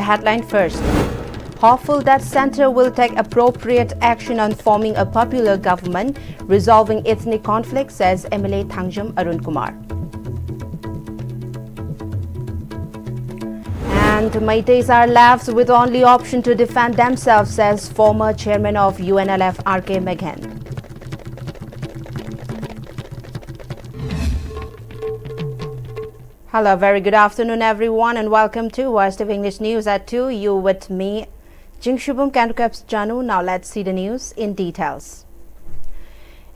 headline first. Hopeful that centre will take appropriate action on forming a popular government, resolving ethnic conflict, says MLA Thangjam Arun Kumar. And Meiteis are left with only option to defend themselves, says former chairman of UNLF RK Meghan. Hello, very good afternoon everyone and welcome to Ist English News at 2. You with me, Jingshubum Kandukaps Janu. Now let's see the news in details.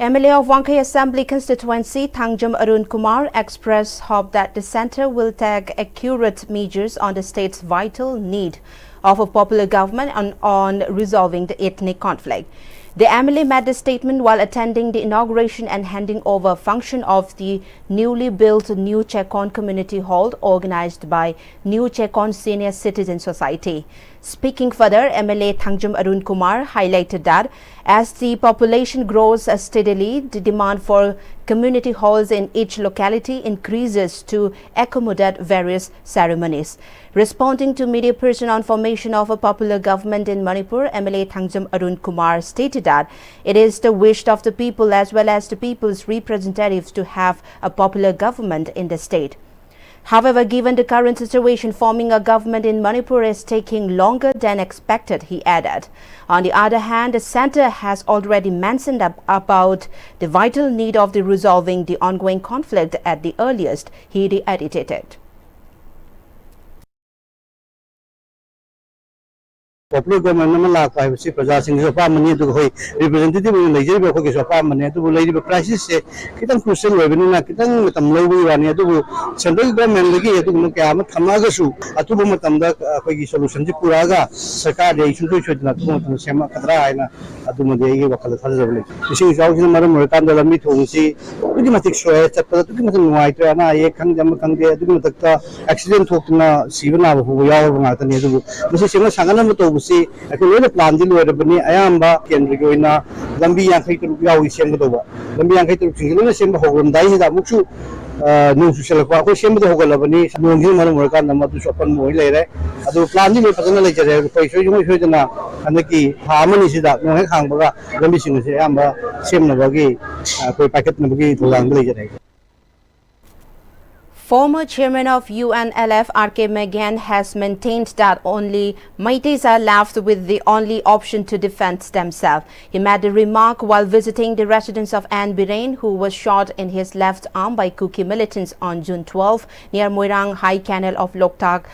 MLA of Wangkai Assembly constituency Thangjam Arun Kumar expressed hope that the centre will take accurate measures on the state's vital need of a popular government on resolving the ethnic conflict. The MLA made the statement while attending the inauguration and handing over function of the newly built New Chekon Community Hall organized by New Chekon Senior Citizen Society. Speaking further, MLA Thangjam Arun Kumar highlighted that as the population grows steadily, the demand for community halls in each locality increases to accommodate various ceremonies. Responding to media person on formation of a popular government in Manipur, MLA Thangjam Arun Kumar stated that it is the wish of the people as well as the people's representatives to have a popular government in the state. However, given the current situation, forming a government in Manipur is taking longer than expected, he added. On the other hand, the centre has already mentioned about the vital need of resolving the ongoing conflict at the earliest, he reiterated. Popular government la kai si praja sing so pa mani to hoi representative in Nigeria ko ke so pa mani to lai the crisis se kitang crucial we na kitang matam lo wi wa ne to central government lagi to no kya ma thama ga su atu bu matam da koi gi solution ji pura ga sarkar de issue to na to sema kadra ai na atu mo de gi wakal thal ja bole isi jau sin mar mo tan da lami thong si udi matik so e chap da tu ki matam nuai to na ye khang jam khang de adu matak ta accident thok na sibna bu ya ba ta ne to musi sema sangana mo to si a plan di luar bani ayamba kendri ko ina lambi yang kai tu yawi sem do ba lambi yang kai tu singil na sem ho rom dai da muksu nu su sel ko sem do ho gala bani nu ngi mar mar kan na tu sopan mo le re adu plan di le patana le jare ko so jung so jana anaki hamani si da no he khang ba ga lambi sing se ayamba sem na ba gi ko packet na ba gi tholang le jare. Former chairman of UNLF RK Meghan has maintained that only Meiteis are left with the only option to defend themselves. He made the remark while visiting the residence of Anne Birain, who was shot in his left arm by Kuki militants on June 12 near Moirang High Canal of Loktak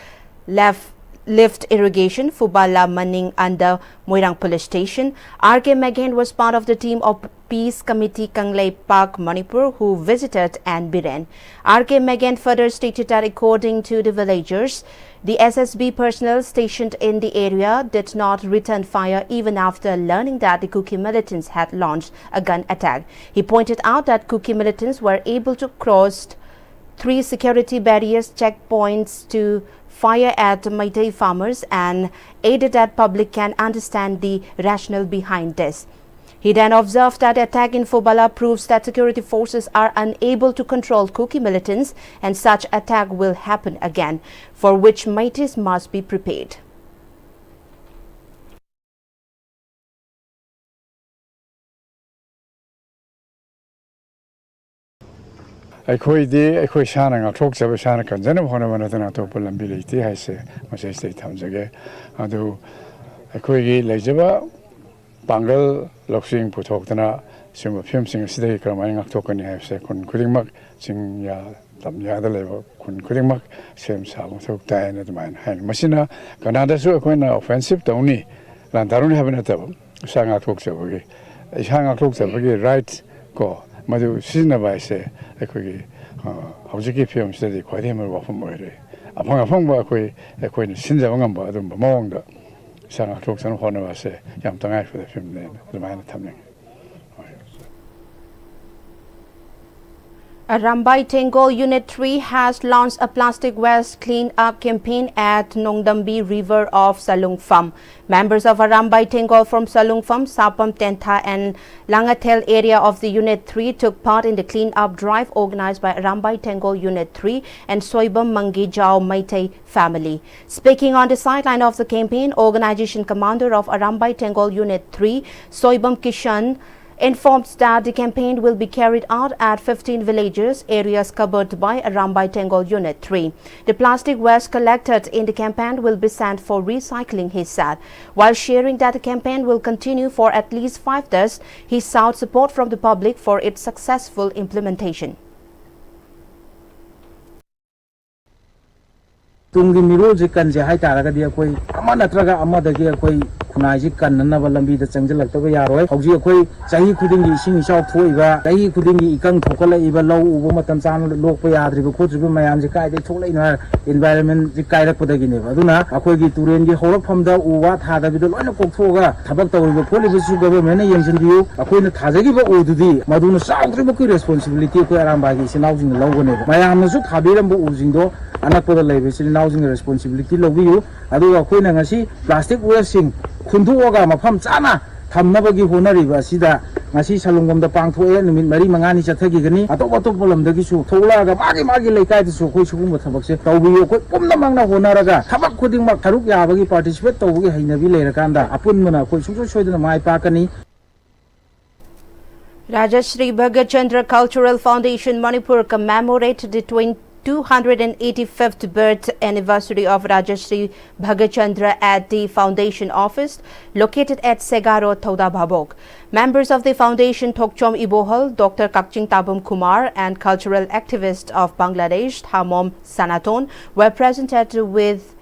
Lift Irrigation, Fubala Manning under Moirang Police Station. RK Meghan was part of the team of Peace Committee Kanglei Park, Manipur, who visited Anne Birain. RK Meghan further stated that according to the villagers, the SSB personnel stationed in the area did not return fire even after learning that the Kuki militants had launched a gun attack. He pointed out that Kuki militants were able to cross 3 security barriers checkpoints to fire at Meitei farmers and aided that public can understand the rationale behind this. He then observed that the attack in Fubala proves that security forces are unable to control Kuki militants and such attack will happen again, for which Meiteis must be prepared. Aikoi di aikoi shana nga thok chaba shana kan janam hona mana tana to pulam bilai ti hai se masai state tham jage adu aikoi gi lejaba bangal loksing puthok tana sima phim sing sidai kramai ngak thok ani hai se kun khuding mak sing ya tam ya da leba kun khuding mak sem sa mo thok ta na dman hai masina kanada su aikoi na offensive tawni lan daruni habena tab sa ngak thok chaba gi sa ngak thok chaba gi right ko madu sina bai se aikoi hauji Pm-Istv kwai de mar wa phom moi re apang apang ba aikoi ni sinja ngam ba dum ba mong da sang thok san hona wa se yam tangai for the film ne dman thamne. Rambai Tengol Unit 3 has launched a plastic waste clean-up campaign at Nongdambi River of Salungpham. Members of Rambai Tengol from Salungpham, Sapam Tentha and Langatel area of the Unit 3 took part in the clean-up drive organized by Rambai Tengol Unit 3 and Soibam Mangijao Maitei family. Speaking on the sideline of the campaign, organization commander of Rambai Tengol Unit 3, Soibam Kishan, informed that the campaign will be carried out at 15 villages, areas covered by Rambai Tengol Unit 3. The plastic waste collected in the campaign will be sent for recycling, he said. While sharing that the campaign will continue for at least 5 days, he sought support from the public for its successful implementation. Tungi miro jikan je hai taraga dia koi ama natraga ama dagi koi khunai ji kannana balambi da changjal ta ba yaroi hauji koi chahi khuding gi sing shau thoiba chahi khuding gi ikang thokala iba lau ubo matam chan lok pa yadri ba khotri ba mayam ji kai de tholai na environment ji kai rak podagi ne aduna akoi gi turen gi horok phamda uwa tha da bi do loina kok thoga thabak tawi ba kholi bi su government na yengsin biu akoi na thajagi ba ududi maduna saudri ba ki responsibility ko aram ba gi sinau jing logo ne mayam na su thabiram ba ujing do anak pada level sini housing responsibility logi yu adu akoi na ngasi plastic waste sing khundu oga mafam chana thamna bagi honari ba sida ngasi salungom da pangthoe numit mari mangani chathagi gani atop atop bolam dagi su thola ga magi leikai de su khoi sugum thabak se tawbi yu khoi pumna mangna honara ga thabak khuding mak tharuk ya bagi participate tawgi hainabi leirakanda apun mana khoi sungso soidana mai pakani. Rajashri Bhagat Chandra Cultural Foundation Manipur commemorated the 285th birth anniversary of Rajashri Bhagat Chandra at the foundation office located at Segaro, Thoda Bhabok. Members of the foundation Thokchom Ibohal, Dr. Kakching Tabum Kumar and cultural activist of Bangladesh Thamom Sanaton were presented with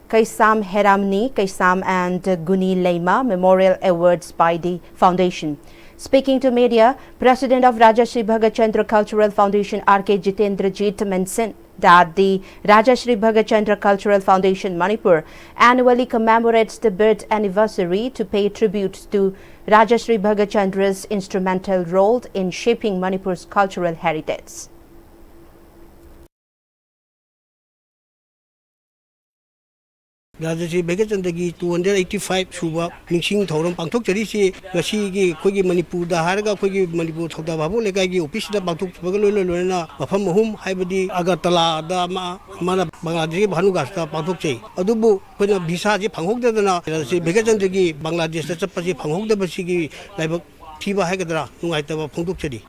Kaisam Heramni, Kaisam and Guni Leima Memorial Awards by the foundation. Speaking to media, President of Rajashri Bhagat Chandra Cultural Foundation R.K. Jitendrajit mentioned that the Rajashri Bhagat Chandra Cultural Foundation Manipur annually commemorates the birth anniversary to pay tribute to Rajashri Bhagat Chandra's instrumental role in shaping Manipur's cultural heritage. Rajashri Bhagat Chandra ki 285 suba ningsing thoram pangthok chari si ngasi gi khoi gi Manipur da harga khoi gi Manipur Thoda Bhabok lekai gi office da pangthok baga loi na mafam mahum haibadi Agartala da mana Bangladesh Bhanugas da pangthok chei adubu khoina visa ji phanghok da na Rajashri Bhagat Chandra gi Bangladesh da chappa ji phanghok da basi gi laibak thiba haigadra nungai ta phongthok chari.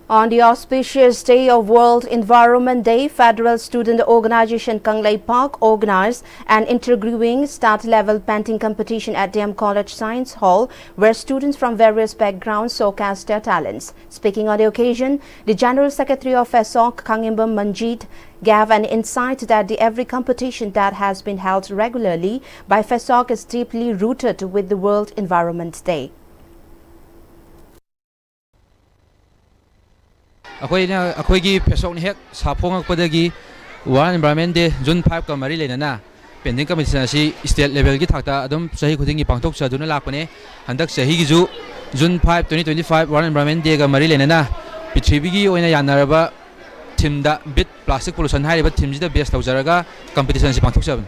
On the auspicious day of World Environment Day, Federal Student Organization Kanglei Park organized an interviewing start-level painting competition at DM College Science Hall, where students from various backgrounds showcased their talents. Speaking on the occasion, the General Secretary of FESOC, Kangimbam Manjit, gave an insight that every competition that has been held regularly by FESOC is deeply rooted with the World Environment Day. अखोई फेसोक हेक साफोंगपदगी world environment day जून 5 का मरी लेना painting competition state level की थाकता अदम सही खुदिंगी पांगथोकचदुना लापने हंदक सही की जून 5 2025 world environment day का मरी लेना पृथ्वी की ओइना यानरबा थीम दा बिट प्लास्टिक पोल्यूशन हाइबा थीम जिदा बेस तौजरगा कम्पिटिशन से पांगथोकचबन.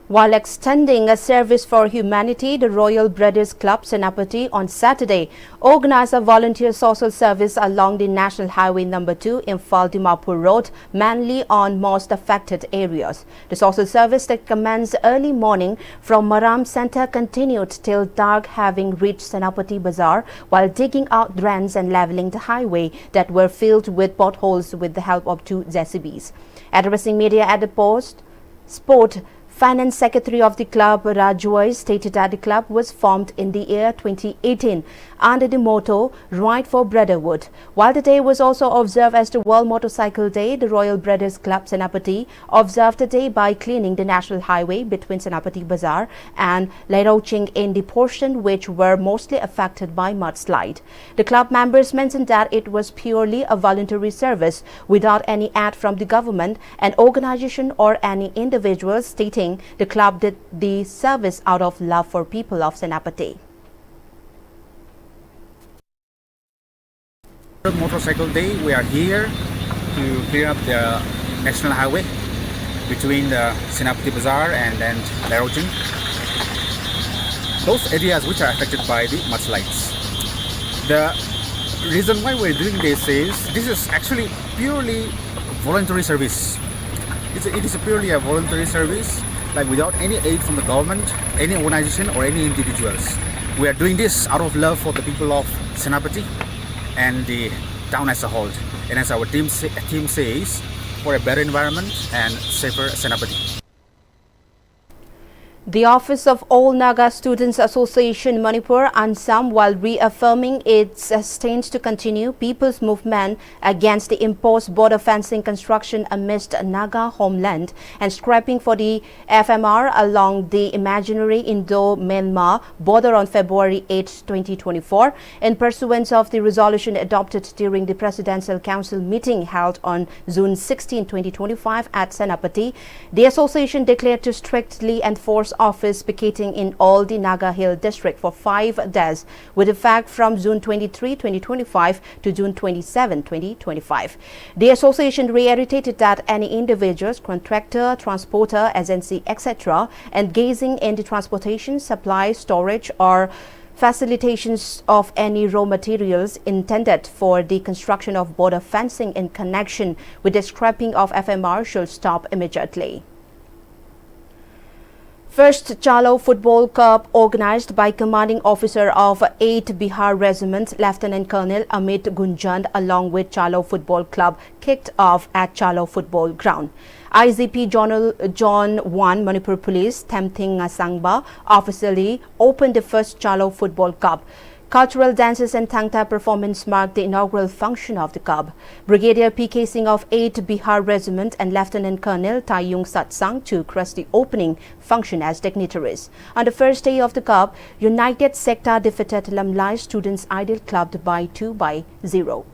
While extending a service for humanity, the Royal Brothers Club Senapati on Saturday organized a volunteer social service along the National Highway No. 2 in Dimapur Road, mainly on most affected areas. The social service that commenced early morning from Maram Center continued till dark, having reached Senapati Bazaar while digging out drains and leveling the highway that were filled with potholes with the help of 2 JCBs. Addressing media at the Sport Finance Secretary of the club, Rajwai, stated that the club was formed in the year 2018 under the motto Right for Brotherhood. While the day was also observed as the World Motorcycle Day, the Royal Brothers Club Senapati observed the day by cleaning the national highway between Senapati Bazaar and Lairoching in the portion which were mostly affected by mudslide. The club members mentioned that it was purely a voluntary service without any aid from the government, an organization or any individual, stating the club did the service out of love for people of Senapati. Motorcycle Day, we are here to clear up the national highway between the Senapati Bazaar and then Larojan. Those areas which are affected by the mudslides. The reason why we're doing this is actually purely voluntary service. It is purely a voluntary service, like without any aid from the government, any organization or any individuals. We are doing this out of love for the people of Senapati and the town as a whole. And as our team says, for a better environment and safer Senapati. The Office of All Naga Students Association Manipur Ansam, while reaffirming its stance to continue people's movement against the imposed border fencing construction amidst Naga homeland and scrapping for the FMR along the imaginary Indo-Myanmar border on February 8, 2024, in pursuance of the resolution adopted during the Presidential Council meeting held on June 16, 2025 at Senapati. The association declared to strictly enforce office picketing in all the Naga Hill district for 5 days with effect from June 23, 2025 to June 27, 2025. The association reiterated that any individuals, contractor, transporter, agency, etc. engaging in the transportation, supply, storage or facilitations of any raw materials intended for the construction of border fencing in connection with the scrapping of FMR should stop immediately. First Chalo Football Cup, organized by Commanding Officer of 8 Bihar Regiment, Lieutenant Colonel Amit Gunjand, along with Chalo Football Club, kicked off at Chalo Football Ground. IGP John 1 Manipur Police, Temthing Sangba, officially opened the first Chalo Football Cup. Cultural dances and Thangta performance marked the inaugural function of the Cup. Brigadier P.K. Singh of 8 Bihar Regiment and Lieutenant Colonel Taiyung Satsang took the opening function as dignitaries. On the first day of the Cup, United Sector defeated Lamlai Students Ideal Club by 2-0.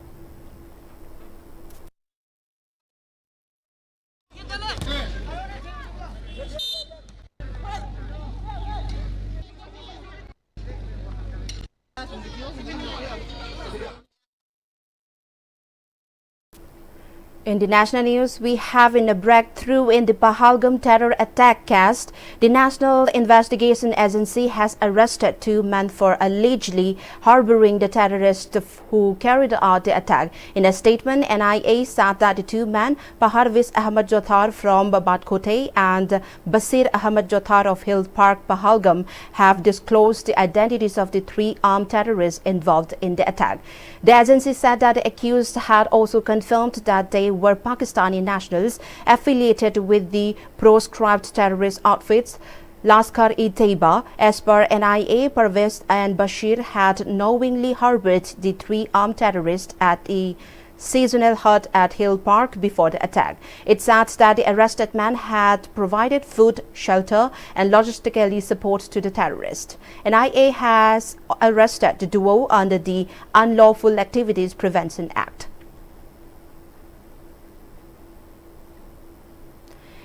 In the national news, we have in a breakthrough in the Pahalgam terror attack case. The National Investigation Agency has arrested 2 men for allegedly harboring the terrorists who carried out the attack. In a statement, NIA said that the 2 men, Paharvis Ahmad Jothar from Batkote and Basir Ahmad Jothar of Hill Park, Pahalgam, have disclosed the identities of the 3 armed terrorists involved in the attack. The agency said that the accused had also confirmed that they were Pakistani nationals affiliated with the proscribed terrorist outfits Lashkar-e-Taiba. As per NIA, Parvez and Bashir had knowingly harbored the 3 armed terrorists at a seasonal hut at Hill Park before the attack. It said that the arrested man had provided food, shelter and logistically support to the terrorists. NIA has arrested the duo under the Unlawful Activities Prevention Act.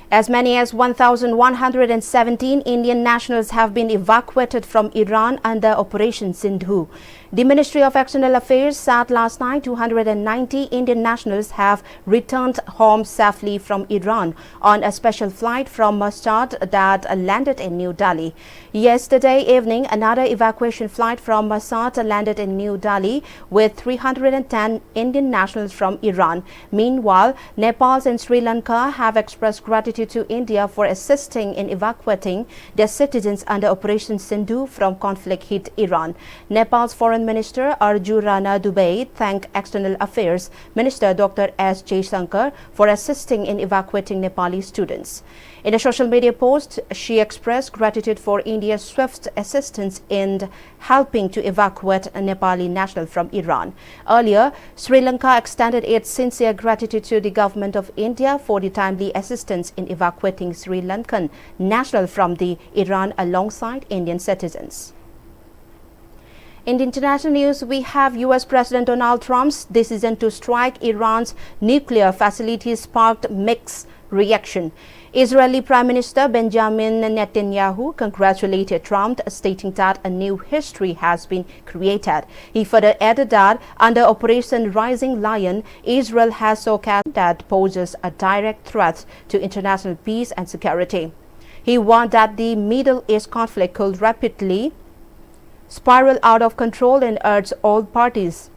As many as 1,117 Indian nationals have been evacuated from Iran under Operation Sindhu. The Ministry of External Affairs said last night 290 Indian nationals have returned home safely from Iran on a special flight from Muscat that landed in New Delhi. Yesterday evening, another evacuation flight from Muscat landed in New Delhi with 310 Indian nationals from Iran. Meanwhile, Nepal and Sri Lanka have expressed gratitude to India for assisting in evacuating their citizens under Operation Sindhu from conflict-hit Iran. Nepal's Foreign Minister Arju Rana Dubey thanked External Affairs Minister Dr. S. Jaishankar for assisting in evacuating Nepali students. In a social media post, she expressed gratitude for India's swift assistance in helping to evacuate a Nepali national from Iran. Earlier, Sri Lanka extended its sincere gratitude to the government of India for the timely assistance in evacuating Sri Lankan national from the Iran alongside Indian citizens. In the international news, we have U.S. President Donald Trump's decision to strike Iran's nuclear facilities sparked mixed reaction. Israeli Prime Minister Benjamin Netanyahu congratulated Trump, stating that a new history has been created. He further added that under Operation Rising Lion, Israel has sarcasm that poses a direct threat to international peace and security. He warned that the Middle East conflict could rapidly spiral out of control and urged all parties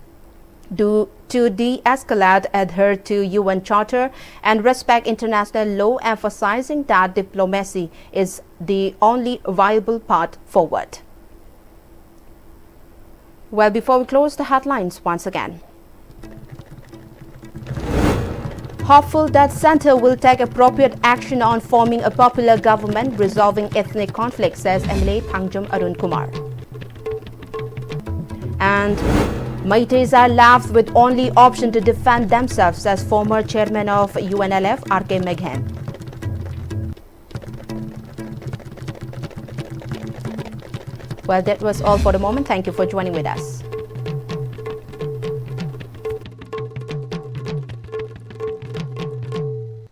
to de-escalate, adhere to UN Charter and respect international law, emphasizing that diplomacy is the only viable path forward. Well, before we close the headlines once again. Hopeful that Centre will take appropriate action on forming a popular government resolving ethnic conflict, says MLA Pangjam Arun Kumar. And Maites are left with only option to defend themselves, says former chairman of UNLF, R.K. Meghen. Well, that was all for the moment. Thank you for joining with us.